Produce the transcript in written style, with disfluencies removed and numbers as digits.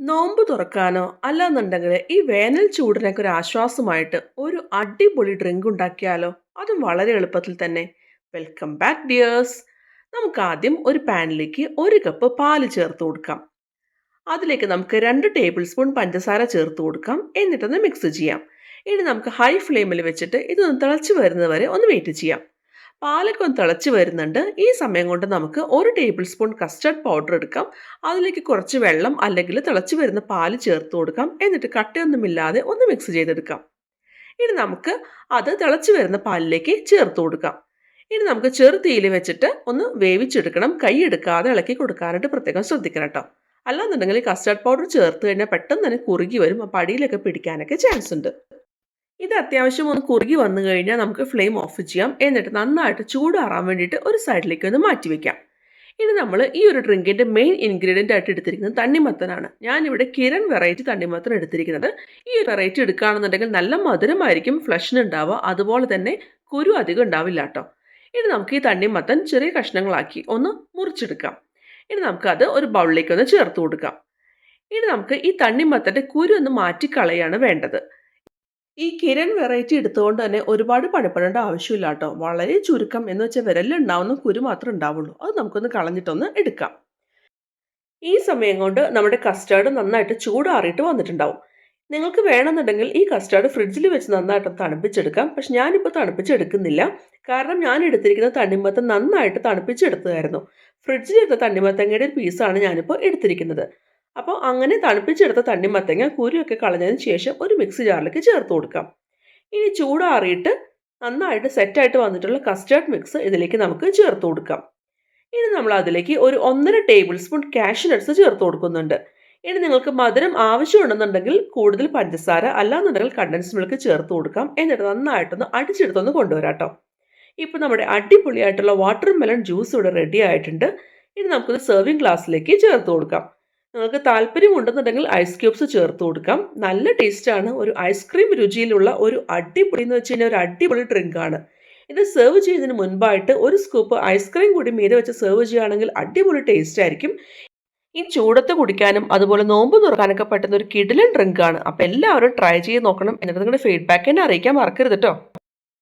നോമ്പ് തുറക്കാനോ അല്ലാന്നുണ്ടെങ്കിൽ ഈ വേനൽ ചൂടിനൊക്കെ ഒരു ആശ്വാസമായിട്ട് ഒരു അടിപൊളി ഡ്രിങ്ക് ഉണ്ടാക്കിയാലോ? അതും വളരെ എളുപ്പത്തിൽ തന്നെ. Welcome back dears. നമുക്ക് ആദ്യം ഒരു പാനിലേക്ക് 1 കപ്പ് പാല് ചേർത്ത് കൊടുക്കാം. അതിലേക്ക് നമുക്ക് 2 ടേബിൾ സ്പൂൺ പഞ്ചസാര ചേർത്ത് കൊടുക്കാം. എന്നിട്ടൊന്ന് മിക്സ് ചെയ്യാം. ഇനി നമുക്ക് ഹൈ ഫ്ലെയിമിൽ വെച്ചിട്ട് ഇതൊന്ന് തിളച്ച് വരുന്നത് വരെ ഒന്ന് വെയിറ്റ് ചെയ്യാം. പാലൊക്കെ ഒന്ന് തിളച്ച് വരുന്നുണ്ട്. ഈ സമയം കൊണ്ട് നമുക്ക് 1 ടേബിൾ സ്പൂൺ കസ്റ്റർഡ് പൗഡർ എടുക്കാം. അതിലേക്ക് കുറച്ച് വെള്ളം അല്ലെങ്കിൽ തിളച്ച് വരുന്ന പാല് ചേർത്ത് കൊടുക്കാം. എന്നിട്ട് കട്ടയൊന്നുമില്ലാതെ ഒന്ന് മിക്സ് ചെയ്തെടുക്കാം. ഇനി നമുക്ക് അത് തിളച്ച് വരുന്ന പാലിലേക്ക് ചേർത്ത് കൊടുക്കാം. ഇനി നമുക്ക് ചെറു തീയിൽ വെച്ചിട്ട് ഒന്ന് വേവിച്ചെടുക്കണം. കൈ എടുക്കാതെ ഇളക്കി കൊടുക്കാനായിട്ട് പ്രത്യേകം ശ്രദ്ധിക്കണം കേട്ടോ. അല്ലാന്നുണ്ടെങ്കിൽ കസ്റ്റർഡ് പൗഡർ ചേർത്ത് കഴിഞ്ഞാൽ പെട്ടെന്ന് തന്നെ കുറുകി വരും. അപ്പോൾ അടിയിലൊക്കെ പിടിക്കാനൊക്കെ ചാൻസ് ഉണ്ട്. ഇത് അത്യാവശ്യം ഒന്ന് കുറുകി വന്നു കഴിഞ്ഞാൽ നമുക്ക് ഫ്ലെയിം ഓഫ് ചെയ്യാം. എന്നിട്ട് നന്നായിട്ട് ചൂടാറാൻ വേണ്ടിയിട്ട് ഒരു സൈഡിലേക്ക് ഒന്ന് മാറ്റി വെക്കാം. ഇനി നമ്മൾ ഈ ഒരു ഡ്രിങ്കിൻ്റെ മെയിൻ ഇൻഗ്രീഡിയൻ്റ് ആയിട്ട് എടുത്തിരിക്കുന്നത് തണ്ണിമത്തനാണ്. ഞാനിവിടെ കിരൺ വെറൈറ്റി തണ്ണിമത്തൻ എടുത്തിരിക്കുന്നത്. ഈ ഒരു വെറൈറ്റി എടുക്കുകയാണെന്നുണ്ടെങ്കിൽ നല്ല മധുരമായിരിക്കും ഫ്ലഷിന് ഉണ്ടാവുക. അതുപോലെ തന്നെ കുരു അധികം ഉണ്ടാവില്ല കേട്ടോ. ഇനി നമുക്ക് ഈ തണ്ണിമത്തൻ ചെറിയ കഷ്ണങ്ങളാക്കി ഒന്ന് മുറിച്ചെടുക്കാം. ഇനി നമുക്കത് ഒരു ബൗളിലേക്ക് ഒന്ന് ചേർത്ത് കൊടുക്കാം. ഇനി നമുക്ക് ഈ തണ്ണിമത്തൻ്റെ കുരു ഒന്ന് മാറ്റിക്കളയാണ് വേണ്ടത്. ഈ കിരൺ വെറൈറ്റി എടുത്തുകൊണ്ട് തന്നെ ഒരുപാട് പണിപ്പെടേണ്ട ആവശ്യമില്ല കേട്ടോ. വളരെ ചുരുക്കം എന്ന് വെച്ചാൽ വിരലുണ്ടാവുന്ന കുരു മാത്രമേ ഉണ്ടാവുള്ളൂ. അത് നമുക്കൊന്ന് കളഞ്ഞിട്ടൊന്ന് എടുക്കാം. ഈ സമയം കൊണ്ട് നമ്മുടെ കസ്റ്റാർഡ് നന്നായിട്ട് ചൂടാറിയിട്ട് വന്നിട്ടുണ്ടാവും. നിങ്ങൾക്ക് വേണമെന്നുണ്ടെങ്കിൽ ഈ കസ്റ്റാർഡ് ഫ്രിഡ്ജിൽ വെച്ച് നന്നായിട്ട് തണുപ്പിച്ചെടുക്കാം. പക്ഷെ ഞാനിപ്പോൾ തണുപ്പിച്ചെടുക്കുന്നില്ല. കാരണം ഞാൻ എടുത്തിരിക്കുന്ന തണ്ണിമത്തൻ നന്നായിട്ട് തണുപ്പിച്ചെടുത്തതായിരുന്നു. ഫ്രിഡ്ജിലെടുത്ത തണ്ണിമത്തങ്ങയുടെ ഒരു പീസാണ് ഞാനിപ്പോൾ എടുത്തിരിക്കുന്നത്. അപ്പോൾ അങ്ങനെ തണുപ്പിച്ചെടുത്ത തണ്ണിമത്തങ്ങ കുരുവൊക്കെ കളഞ്ഞതിന് ശേഷം ഒരു മിക്സി ജാറിലേക്ക് ചേർത്ത് കൊടുക്കാം. ഇനി ചൂടാറിയിട്ട് നന്നായിട്ട് സെറ്റായിട്ട് വന്നിട്ടുള്ള കസ്റ്റാർഡ് മിക്സ് ഇതിലേക്ക് നമുക്ക് ചേർത്ത് കൊടുക്കാം. ഇനി നമ്മൾ അതിലേക്ക് ഒരു 1.5 ടേബിൾ സ്പൂൺ കാഷ്യൂ നട്ട്സ് ചേർത്ത് കൊടുക്കുന്നുണ്ട്. ഇനി നിങ്ങൾക്ക് മധുരം ആവശ്യമുണ്ടെന്നുണ്ടെങ്കിൽ കൂടുതൽ പഞ്ചസാര അല്ലാന്നുണ്ടെങ്കിൽ കണ്ടൻസ് മിൽക്ക് ചേർത്ത് കൊടുക്കാം. എന്നിട്ട് നന്നായിട്ടൊന്ന് അടിച്ചെടുത്തൊന്ന് കൊണ്ടുവരാം കേട്ടോ. ഇപ്പോൾ നമ്മുടെ അടിപൊളിയായിട്ടുള്ള വാട്ടർ മെലൺ ജ്യൂസ് ഇവിടെ റെഡി ആയിട്ടുണ്ട്. ഇനി നമുക്കൊരു സെർവിങ് ഗ്ലാസ്സിലേക്ക് ചേർത്ത് കൊടുക്കാം. നിങ്ങൾക്ക് താല്പര്യമുണ്ടെന്നുണ്ടെങ്കിൽ ഐസ് ക്യൂബ്സ് ചേർത്ത് കൊടുക്കാം. നല്ല ടേസ്റ്റാണ്. ഒരു ഐസ്ക്രീം രുചിയിലുള്ള ഒരു അടിപൊളി എന്ന് വെച്ച് കഴിഞ്ഞാൽ ഒരു അടിപൊളി ഡ്രിങ്കാണ്. ഇത് സെർവ് ചെയ്യുന്നതിന് മുൻപായിട്ട് ഒരു സ്കൂപ്പ് ഐസ്ക്രീം കൂടി മീതെ വെച്ച് സെർവ് ചെയ്യുകയാണെങ്കിൽ അടിപൊളി ടേസ്റ്റ് ആയിരിക്കും. ഈ ചൂടത്ത് കുടിക്കാനും അതുപോലെ നോമ്പ് തുറക്കാനൊക്കെ പറ്റുന്ന ഒരു കിടിലൻ ഡ്രിങ്കാണ്. അപ്പോൾ എല്ലാവരും ട്രൈ ചെയ്ത് നോക്കണം. എന്നിട്ട് നിങ്ങളുടെ ഫീഡ്ബാക്ക് എന്നെ അറിയിക്കാൻ മറക്കരുത് കേട്ടോ.